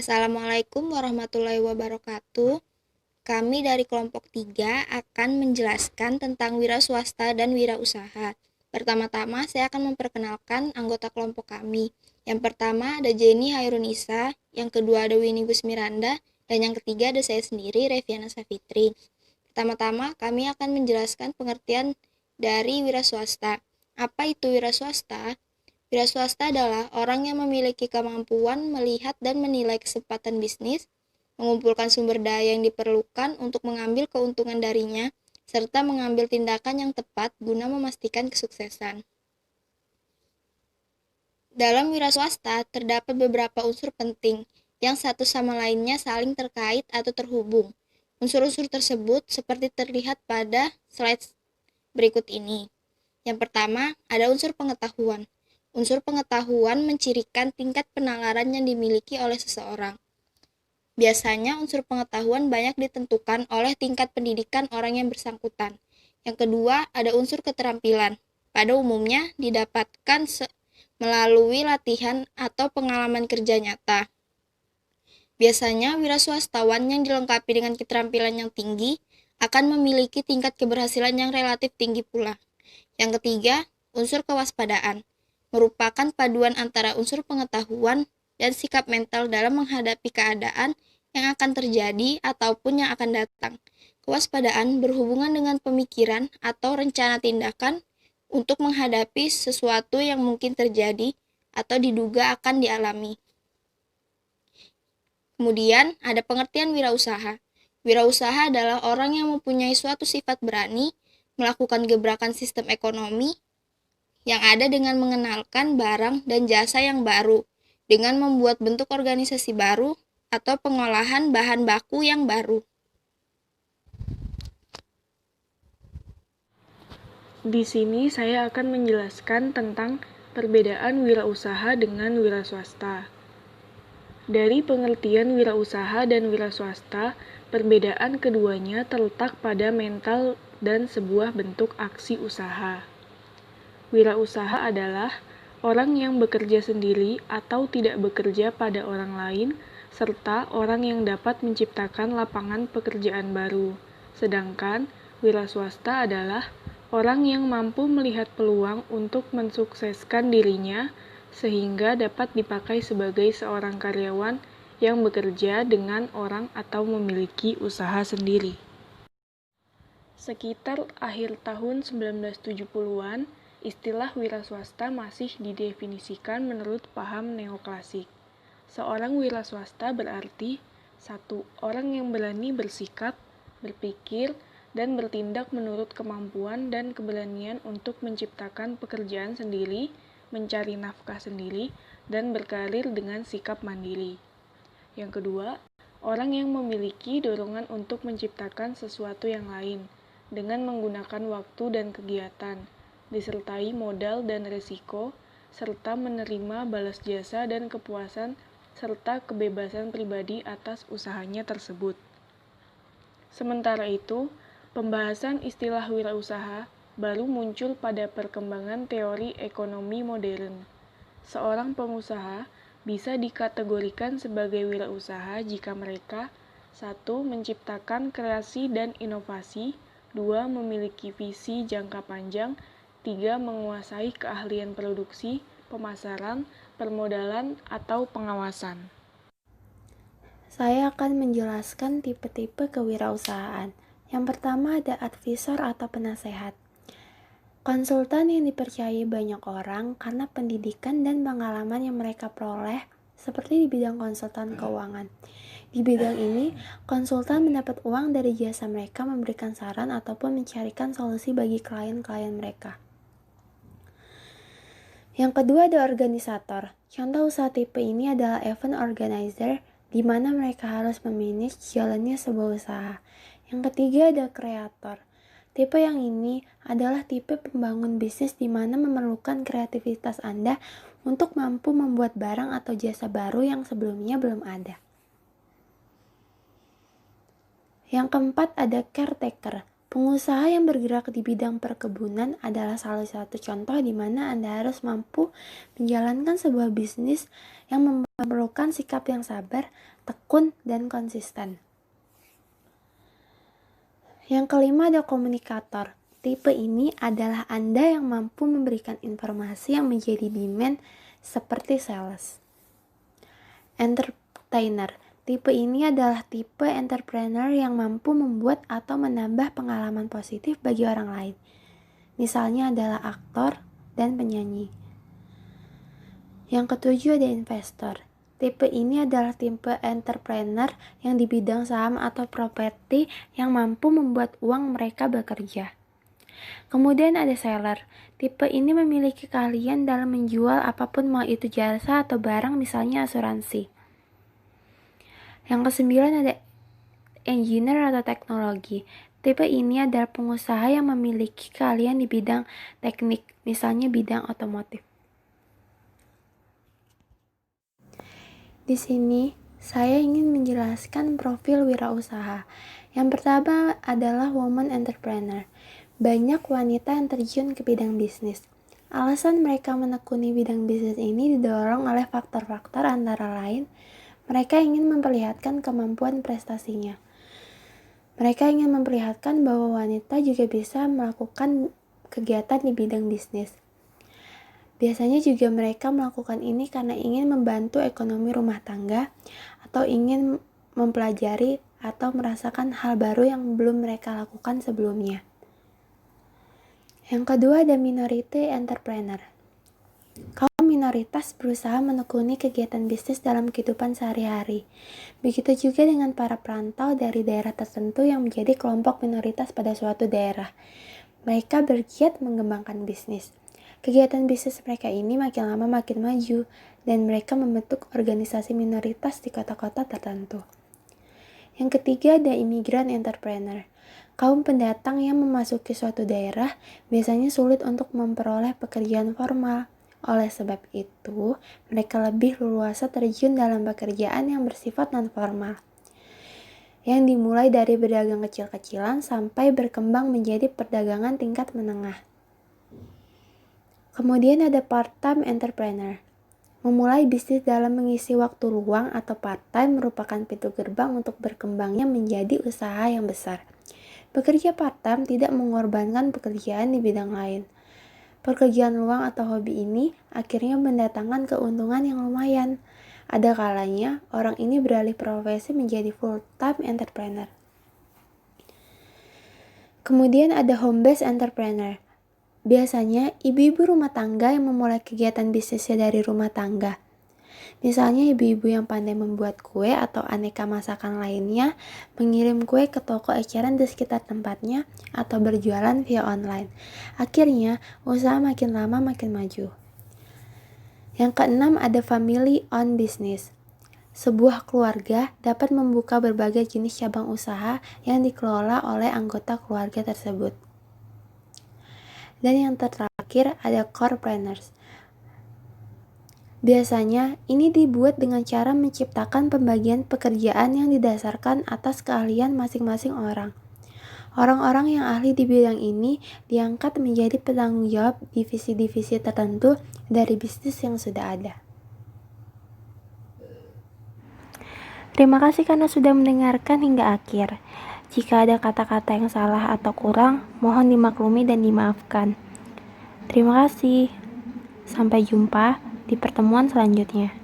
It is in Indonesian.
Assalamualaikum warahmatullahi wabarakatuh. Kami dari kelompok 3 akan menjelaskan tentang wira swasta dan wira usaha. Pertama-tama saya akan memperkenalkan anggota kelompok kami. Yang pertama ada Jenny Hairunisa, yang kedua ada Winnie Gusmiranda, dan yang ketiga ada saya sendiri, Reviana Safitri. Pertama-tama kami akan menjelaskan pengertian dari wira swasta. Apa itu wira swasta? Wira swasta adalah orang yang memiliki kemampuan melihat dan menilai kesempatan bisnis, mengumpulkan sumber daya yang diperlukan untuk mengambil keuntungan darinya, serta mengambil tindakan yang tepat guna memastikan kesuksesan. Dalam wira swasta terdapat beberapa unsur penting yang satu sama lainnya saling terkait atau terhubung. Unsur-unsur tersebut seperti terlihat pada slide berikut ini. Yang pertama, ada unsur pengetahuan. Unsur pengetahuan mencirikan tingkat penalaran yang dimiliki oleh seseorang. Biasanya unsur pengetahuan banyak ditentukan oleh tingkat pendidikan orang yang bersangkutan. Yang kedua, ada unsur keterampilan. Pada umumnya didapatkan melalui latihan atau pengalaman kerja nyata. Biasanya wira swastawan yang dilengkapi dengan keterampilan yang tinggi akan memiliki tingkat keberhasilan yang relatif tinggi pula. Yang ketiga, unsur kewaspadaan merupakan paduan antara unsur pengetahuan dan sikap mental dalam menghadapi keadaan yang akan terjadi ataupun yang akan datang. Kewaspadaan berhubungan dengan pemikiran atau rencana tindakan untuk menghadapi sesuatu yang mungkin terjadi atau diduga akan dialami. Kemudian ada pengertian wirausaha. Wirausaha adalah orang yang mempunyai suatu sifat berani melakukan gebrakan sistem ekonomi yang ada dengan mengenalkan barang dan jasa yang baru, dengan membuat bentuk organisasi baru atau pengolahan bahan baku yang baru. Di sini saya akan menjelaskan tentang perbedaan wirausaha dengan wira swasta. Dari pengertian wirausaha dan wira swasta, perbedaan keduanya terletak pada mental dan sebuah bentuk aksi usaha. Wirausaha adalah orang yang bekerja sendiri atau tidak bekerja pada orang lain, serta orang yang dapat menciptakan lapangan pekerjaan baru. Sedangkan wira swasta adalah orang yang mampu melihat peluang untuk mensukseskan dirinya sehingga dapat dipakai sebagai seorang karyawan yang bekerja dengan orang atau memiliki usaha sendiri. Sekitar akhir tahun 1970-an, istilah wira swasta masih didefinisikan menurut paham neoklasik. Seorang wira swasta berarti satu orang yang berani bersikap, berpikir, dan bertindak menurut kemampuan dan keberanian untuk menciptakan pekerjaan sendiri, mencari nafkah sendiri, dan berkarir dengan sikap mandiri. Yang kedua, orang yang memiliki dorongan untuk menciptakan sesuatu yang lain, dengan menggunakan waktu dan kegiatan, disertai modal dan risiko, serta menerima balas jasa dan kepuasan, serta kebebasan pribadi atas usahanya tersebut. Sementara itu, pembahasan istilah wirausaha baru muncul pada perkembangan teori ekonomi modern. Seorang pengusaha bisa dikategorikan sebagai wirausaha jika mereka 1. Menciptakan kreasi dan inovasi, 2. Memiliki visi jangka panjang, 3. Menguasai keahlian produksi, pemasaran, permodalan, atau pengawasan. Saya akan menjelaskan tipe-tipe kewirausahaan. Yang pertama ada advisor atau penasehat. Konsultan yang dipercayai banyak orang karena pendidikan dan pengalaman yang mereka peroleh seperti di bidang konsultan keuangan. Di bidang ini, konsultan mendapat uang dari jasa mereka memberikan saran ataupun mencarikan solusi bagi klien-klien mereka. Yang kedua ada organisator. Contoh usaha tipe ini adalah event organizer, di mana mereka harus memanage jalannya sebuah usaha. Yang ketiga ada kreator. Tipe yang ini adalah tipe pembangun bisnis di mana memerlukan kreativitas Anda untuk mampu membuat barang atau jasa baru yang sebelumnya belum ada. Yang keempat ada caretaker. Pengusaha yang bergerak di bidang perkebunan adalah salah satu contoh di mana Anda harus mampu menjalankan sebuah bisnis yang memerlukan sikap yang sabar, tekun, dan konsisten. Yang kelima ada komunikator. Tipe ini adalah Anda yang mampu memberikan informasi yang menjadi demand seperti sales. Entertainer. Tipe ini adalah tipe entrepreneur yang mampu membuat atau menambah pengalaman positif bagi orang lain. Misalnya adalah aktor dan penyanyi. Yang ketujuh ada investor. Tipe ini adalah tipe entrepreneur yang di bidang saham atau properti yang mampu membuat uang mereka bekerja. Kemudian ada seller. Tipe ini memiliki keahlian dalam menjual apapun, mau itu jasa atau barang, misalnya asuransi. Yang kesembilan ada engineer atau teknologi. Tipe ini adalah pengusaha yang memiliki keahlian di bidang teknik, misalnya bidang otomotif. Di sini, saya ingin menjelaskan profil wirausaha. Yang pertama adalah woman entrepreneur. Banyak wanita yang terjun ke bidang bisnis. Alasan mereka menekuni bidang bisnis ini didorong oleh faktor-faktor antara lain, mereka ingin memperlihatkan kemampuan prestasinya. Mereka ingin memperlihatkan bahwa wanita juga bisa melakukan kegiatan di bidang bisnis. Biasanya juga mereka melakukan ini karena ingin membantu ekonomi rumah tangga atau ingin mempelajari atau merasakan hal baru yang belum mereka lakukan sebelumnya. Yang kedua ada minority entrepreneur. Kaum minoritas berusaha menekuni kegiatan bisnis dalam kehidupan sehari-hari. Begitu juga dengan para perantau dari daerah tertentu yang menjadi kelompok minoritas pada suatu daerah. Mereka bergiat mengembangkan bisnis. Kegiatan bisnis mereka ini makin lama makin maju, dan mereka membentuk organisasi minoritas di kota-kota tertentu. Yang ketiga ada imigran entrepreneur. Kaum pendatang yang memasuki suatu daerah biasanya sulit untuk memperoleh pekerjaan formal. Oleh sebab itu, mereka lebih leluasa terjun dalam pekerjaan yang bersifat non-formal, yang dimulai dari berdagang kecil-kecilan sampai berkembang menjadi perdagangan tingkat menengah. Kemudian ada part-time entrepreneur. Memulai bisnis dalam mengisi waktu luang atau part-time merupakan pintu gerbang untuk berkembangnya menjadi usaha yang besar. Bekerja part-time tidak mengorbankan pekerjaan di bidang lain. Pekerjaan luang atau hobi ini akhirnya mendatangkan keuntungan yang lumayan. Ada kalanya orang ini beralih profesi menjadi full-time entrepreneur. Kemudian ada home-based entrepreneur. Biasanya ibu-ibu rumah tangga yang memulai kegiatan bisnisnya dari rumah tangga. Misalnya ibu-ibu yang pandai membuat kue atau aneka masakan lainnya, mengirim kue ke toko eceran di sekitar tempatnya, atau berjualan via online. Akhirnya, usaha makin lama makin maju. Yang keenam ada family owned business. Sebuah keluarga dapat membuka berbagai jenis cabang usaha yang dikelola oleh anggota keluarga tersebut. Dan yang terakhir ada corepreneurs. Biasanya, ini dibuat dengan cara menciptakan pembagian pekerjaan yang didasarkan atas keahlian masing-masing orang. Orang-orang yang ahli di bidang ini diangkat menjadi penanggung jawab divisi-divisi tertentu dari bisnis yang sudah ada. Terima kasih karena sudah mendengarkan hingga akhir. Jika ada kata-kata yang salah atau kurang, mohon dimaklumi dan dimaafkan. Terima kasih. Sampai jumpa di pertemuan selanjutnya.